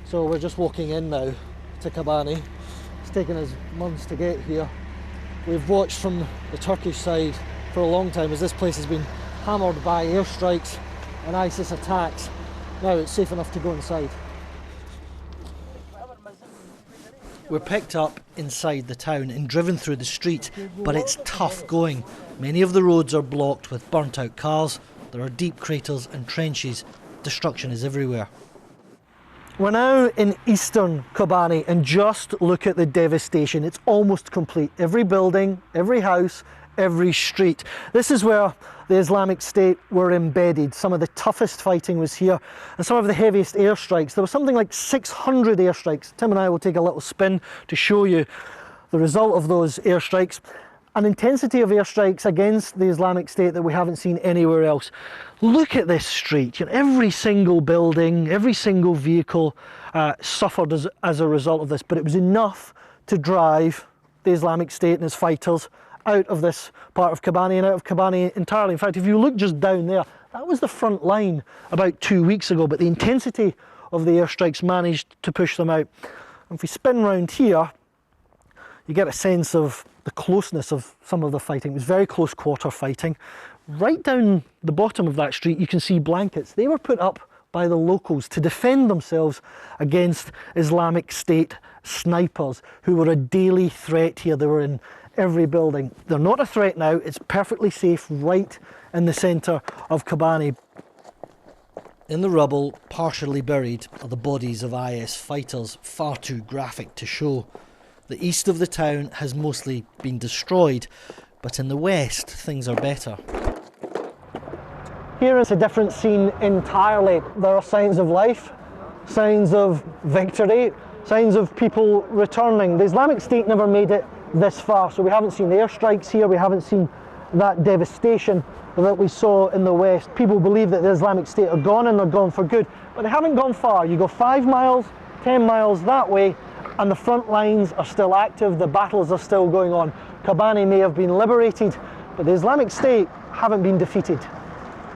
So we're just walking in now to Kobane. It's taken us months to get here. We've watched from the Turkish side for a long time as this place has been hammered by airstrikes and ISIS attacks. Now it's safe enough to go inside. We're picked up inside the town and driven through the street, but it's tough going. Many of the roads are blocked with burnt out cars. There are deep craters and trenches. Destruction is everywhere. We're now in eastern Kobane and just look at the devastation. It's almost complete. Every building, every house, every street. This is where the Islamic State were embedded. Some of the toughest fighting was here and some of the heaviest airstrikes. There was something like 600 airstrikes. Tim and I will take a little spin to show you the result of those airstrikes. An intensity of airstrikes against the Islamic State that we haven't seen anywhere else. Look at this street. You know, every single building, every single vehicle suffered as a result of this, but it was enough to drive the Islamic State and its fighters out of this part of Kobane and out of Kobane entirely. In fact, if you look just down there, that was the front line about 2 weeks ago, but the intensity of the airstrikes managed to push them out. And if we spin round here, you get a sense of the closeness of some of the fighting. It was very close quarter fighting. Right down the bottom of that street, you can see blankets. They were put up by the locals to defend themselves against Islamic State snipers who were a daily threat here. They were in every building. They're not a threat now. It's perfectly safe right in the centre of Kobane. In the rubble, partially buried, are the bodies of IS fighters, far too graphic to show. The east of the town has mostly been destroyed, but in the west things are better. Here is a different scene entirely. There are signs of life, signs of victory, signs of people returning. The Islamic State never made it this far, so we haven't seen airstrikes here, we haven't seen that devastation that we saw in the west. People believe that the Islamic State are gone and they're gone for good, but they haven't gone far. You go 5 miles, 10 miles that way, and the front lines are still active, the battles are still going on. Kobane may have been liberated, but the Islamic State haven't been defeated.